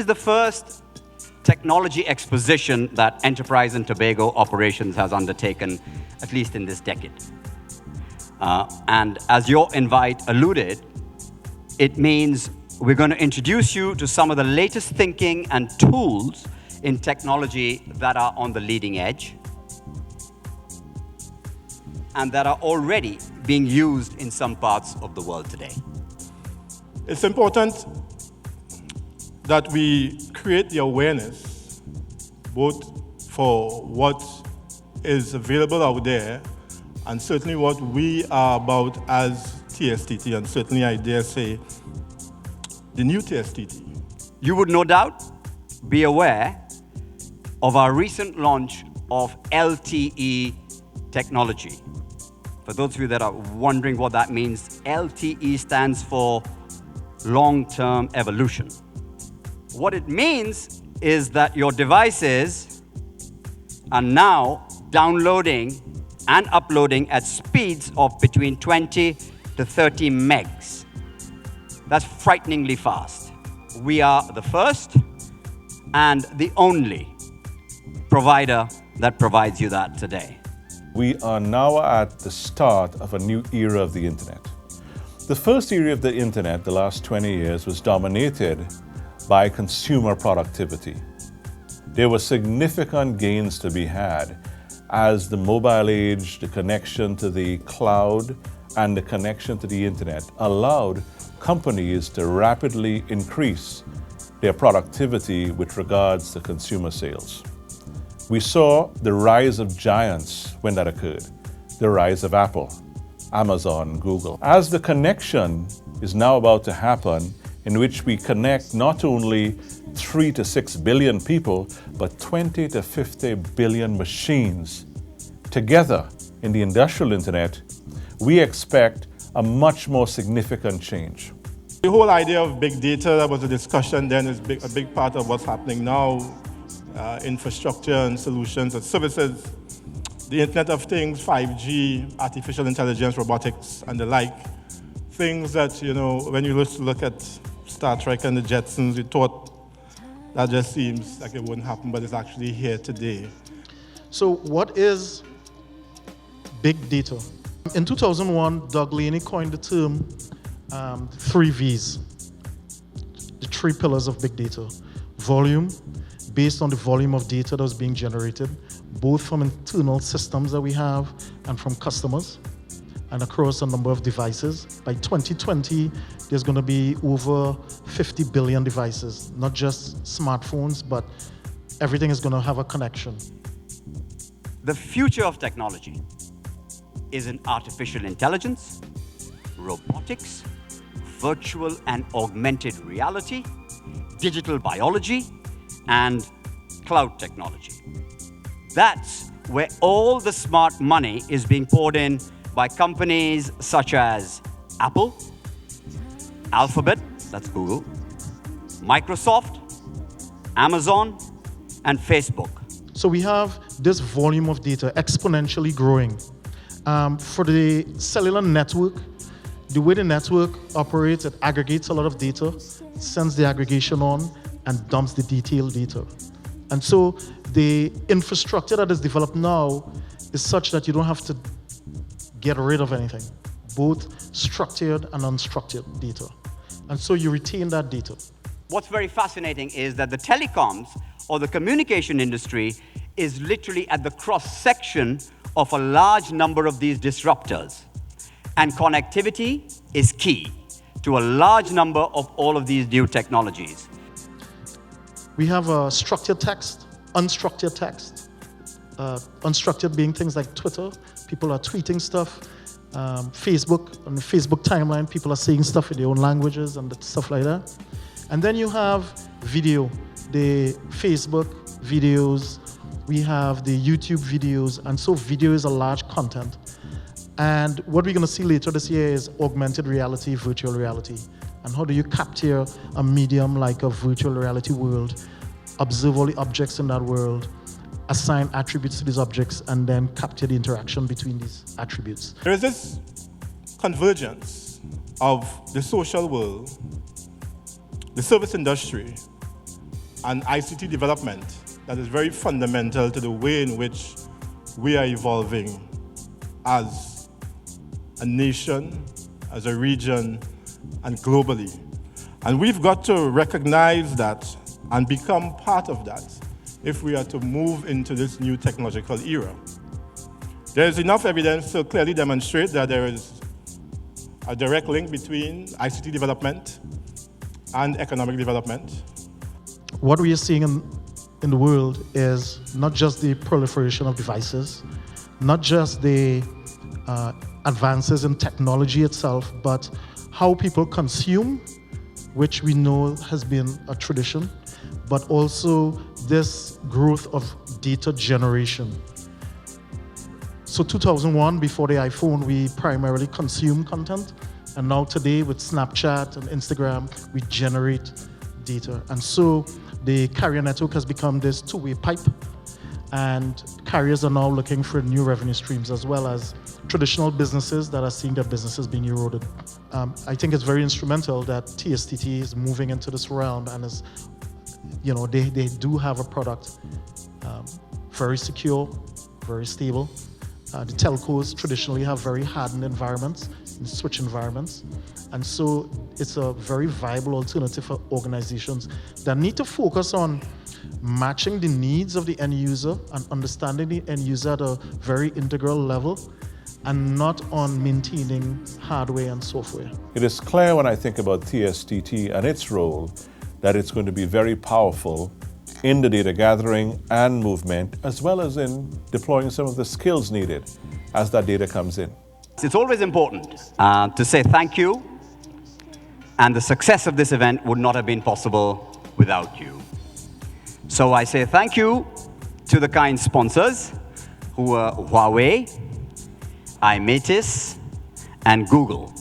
is the first technology exposition that Enterprise and Tobago Operations has undertaken, at least in this decade. And as your invite alluded, it means we're going to introduce you to some of the latest thinking and tools in technology that are on the leading edge and that are already being used in some parts of the world today. It's important that we create the awareness both for what is available out there and certainly what we are about as TSTT, and certainly I dare say the new TSTT. You would no doubt be aware of our recent launch of LTE technology. For those of you that are wondering what that means, LTE stands for long-term evolution. What it means is that your devices are now downloading and uploading at speeds of between 20 to 30 megs. That's frighteningly fast. We are the first and the only provider that provides you that today. We are now at the start of a new era of the internet. The first era of the internet, the last 20 years, was dominated by consumer productivity. There were significant gains to be had as the mobile age, the connection to the cloud, and the connection to the internet allowed companies to rapidly increase their productivity with regards to consumer sales. We saw the rise of giants when that occurred, the rise of Apple, Amazon, Google. As the connection is now about to happen, in which we connect not only 3 to 6 billion people, but 20 to 50 billion machines together in the industrial internet, we expect a much more significant change. The whole idea of big data, that was a discussion then, is a big part of what's happening now. Infrastructure and solutions and services, the Internet of Things, 5G, artificial intelligence, robotics, and the like. Things that, you know, when you look at Star Trek and the Jetsons, you thought that just seems like it wouldn't happen, but it's actually here today. So what is big data? In 2001, Doug Laney coined the term 3 V's, the 3 pillars of big data. Volume, based on the volume of data that was being generated, both from internal systems that we have and from customers, and across a number of devices. By 2020, there's going to be over 50 billion devices, not just smartphones, but everything is going to have a connection. The future of technology is in artificial intelligence, robotics, virtual and augmented reality, digital biology, and cloud technology. That's where all the smart money is being poured in by companies such as Apple, Alphabet, that's Google, Microsoft, Amazon, and Facebook. So we have this volume of data exponentially growing. For the cellular network, the way the network operates, it aggregates a lot of data, sends the aggregation on, and dumps the detailed data. And so the infrastructure that is developed now is such that you don't have to get rid of anything, both structured and unstructured data. And so you retain that data. What's very fascinating is that the telecoms or the communication industry is literally at the cross-section of a large number of these disruptors. And connectivity is key to a large number of all of these new technologies. We have structured text, unstructured text. Unstructured being things like Twitter. People are tweeting stuff. Facebook, on the Facebook timeline, people are saying stuff in their own languages and stuff like that. And then you have video, the Facebook videos. We have the YouTube videos. And so video is a large content. And what we're going to see later this year is augmented reality, virtual reality. And how do you capture a medium like a virtual reality world, observe all the objects in that world, assign attributes to these objects, and then capture the interaction between these attributes. There is this convergence of the social world, the service industry, and ICT development that is very fundamental to the way in which we are evolving as a nation, as a region, and globally. And we've got to recognize that and become part of that if we are to move into this new technological era. There is enough evidence to clearly demonstrate that there is a direct link between ICT development and economic development. What we are seeing in the world is not just the proliferation of devices, not just the advances in technology itself, but how people consume, which we know has been a tradition, but also this growth of data generation. So 2001, before the iPhone, we primarily consume content. And now today with Snapchat and Instagram, we generate data. And so the carrier network has become this two-way pipe. And carriers are now looking for new revenue streams, as well as traditional businesses that are seeing their businesses being eroded. I think it's very instrumental that TSTT is moving into this realm and is, they do have a product, very secure, very stable. The telcos traditionally have very hardened environments, switch environments. And so it's a very viable alternative for organizations that need to focus on matching the needs of the end user and understanding the end user at a very integral level, and not on maintaining hardware and software. It is clear when I think about TSTT and its role that it's going to be very powerful in the data gathering and movement, as well as in deploying some of the skills needed as that data comes in. It's always important to say thank you, and the success of this event would not have been possible without you. So I say thank you to the kind sponsors who were Huawei, iMatis, and Google.